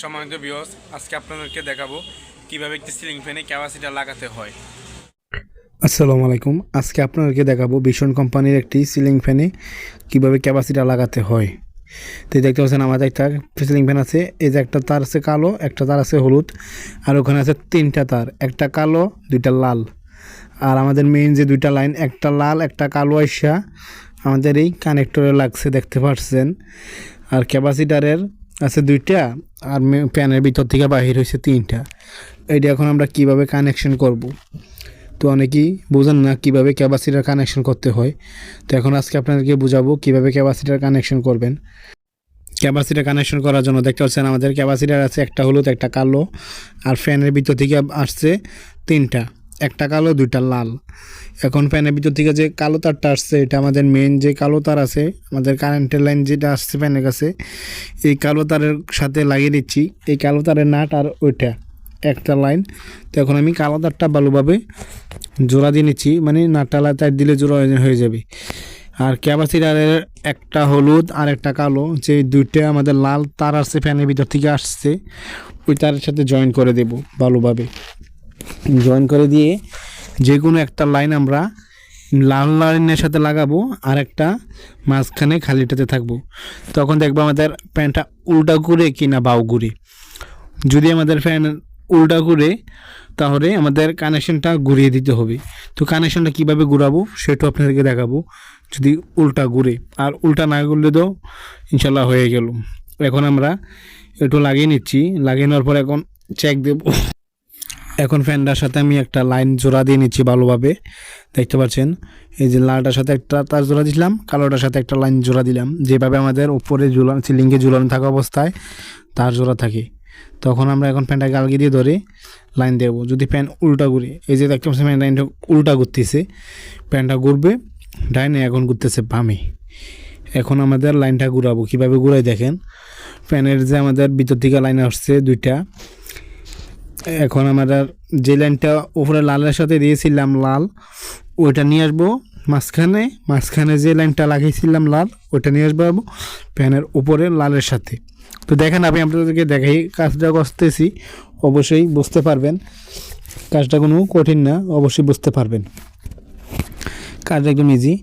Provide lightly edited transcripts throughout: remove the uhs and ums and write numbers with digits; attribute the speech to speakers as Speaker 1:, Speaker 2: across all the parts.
Speaker 1: সম্মানিত ভিউয়ার্স, আজকে আপনাদেরকে দেখাবো কিভাবে একটি সিলিং ফ্যানে ক্যাপাসিটার লাগাতে হয়।
Speaker 2: আসসালামু আলাইকুম। আজকে আপনাদেরকে দেখাবো ভীষণ কোম্পানির একটি সিলিং ফ্যানে কিভাবে ক্যাপাসিটার লাগাতে হয়। তো দেখতে পাচ্ছেন আমাদের একটা সিলিং ফ্যান আছে। এই যে একটা তার আছে কালো, একটা তার আছে হলুদ, আর ওখানে আছে তিনটা তার, একটা কালো দুইটা লাল। আর আমাদের মেইন যে দুইটা লাইন, একটা লাল একটা কালো আইসা আমাদের এই কানেক্টরে লাগছে, দেখতে পাচ্ছেন। আর ক্যাপাসিটারের আছে দুইটা, আর ফ্যানের ভিতর থেকে বাহির হয়েছে তিনটা। এইটা এখন আমরা কিভাবে কানেকশন করব। তো অনেকেই বোঝেন না কীভাবে ক্যাপাসিটার কানেকশন করতে হয়। তো এখন আজকে আপনাদেরকে বোঝাবো কীভাবে ক্যাপাসিটার কানেকশন করবেন। ক্যাপাসিটার কানেকশন করার জন্য দেখতে পাচ্ছেন আমাদের ক্যাপাসিটার আছে একটা হলুদ একটা কালো, আর ফ্যানের ভিতর থেকে আসছে তিনটা, একটা কালো দুইটা লাল। এখন ফ্যানের ভিতর থেকে যে কালো তারটা আসছে, এটা আমাদের মেন যে কালো তার আছে, আমাদের কারেন্টের লাইন যেটা আসছে ফ্যানের কাছে, এই কালো তারের সাথে লাগিয়ে দিচ্ছি। এই কালো তারের নাট আর ওইটা একটা লাইন। তো এখন আমি কালো তারটা ভালোভাবে জোড়া দিয়ে নিচ্ছি, মানে নাটটা তার দিলে জোড়া হয়ে যাবে। আর ক্যাপাসিটারের একটা হলুদ আর একটা কালো, যে দুইটা আমাদের লাল তার আসছে ফ্যানের ভিতর থেকে আসছে, ওই তারের সাথে জয়েন করে দেব। ভালোভাবে জয়েন করে দিয়ে যে কোনো একটা লাইন আমরা লাল লাইনের সাথে লাগাবো, আর একটা মাঝখানে খালিটাতে থাকবো। তখন দেখবো আমাদের ফ্যানটা উল্টা ঘুরে কি না বাউ ঘুরে। যদি আমাদের ফ্যান উল্টা ঘুরে তাহলে আমাদের কানেকশনটা ঘুরিয়ে দিতে হবে। তো কানেকশনটা কীভাবে ঘুরাবো সেটাও আপনাদেরকে দেখাবো। যদি উল্টা ঘুরে, আর উল্টা না ঘুরলে তো ইনশাল্লাহ হয়ে গেল। এখন আমরা একটু লাগিয়ে নিচ্ছি, লাগিয়ে নেওয়ার পর এখন চেক দেব। এখন ফ্যানটার সাথে আমি একটা লাইন জোড়া দিয়ে নিচ্ছি ভালোভাবে, দেখতে পাচ্ছেন। এই যে লালটার সাথে একটা তার জোড়া দিলাম, কালোটার সাথে একটা লাইন জোড়া দিলাম, যেভাবে আমাদের উপরে ঝুলানো সিলিংয়ে ঝুলানো থাকা অবস্থায় তার জোড়া থাকে। তখন আমরা এখন ফ্যানটাকে আলগি দিয়ে ধরে লাইন দেবো। যদি ফ্যান উল্টা ঘুরে, এই যে দেখতে পাচ্ছেন লাইনটা উল্টা ঘুরতেছে, ফ্যানটা ঘুরবে ডাইনে, এখন ঘুরতেছে বামে। এখন আমাদের লাইনটা ঘুরাবো, কীভাবে ঘুরাই দেখেন। ফ্যানের যে আমাদের ভিতর থেকে লাইন আসছে দুইটা, এখন আমরা যে লাইনটা উপরে লালের সাথে দিয়েছিলাম লাল, ওইটা নিয়ে আসবো মাঝখানে। মাঝখানে যে লাইনটা লাগিয়েছিলাম লাল, ওইটা নিয়ে আসবো ফ্যানের উপরে লালের সাথে। তো দেখেন, আমি আপনাদেরকে দেখাই কাজটা করতেছি, অবশ্যই বুঝতে পারবেন। কাজটা কোনো কঠিন না, অবশ্যই বুঝতে পারবেন। কাজটা একদম ইজি।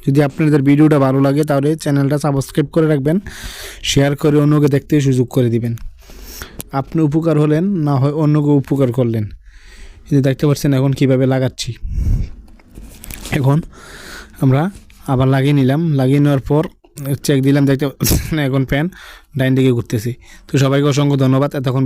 Speaker 2: যদি আপনাদের ভিডিওটা ভালো লাগে তাহলে চ্যানেলটা সাবস্ক্রাইব করে রাখবেন, শেয়ার করে অন্যকে দেখতে সুযোগ করে দিবেন। আপনি উপকার হলেন, না হয় অন্যকে উপকার করলেন। এই দেখতে পাচ্ছেন এখন কিভাবে লাগাচ্ছি। এখন আমরা আবার লাগিয়ে নিলাম, লাগিয়ে নেওয়ার পর চেক দিলাম, দেখতে এখন ফ্যান ডাইন দিকে ঘুরতেছি। তো সবাইকে অসংখ্য ধন্যবাদ। এতক্ষণ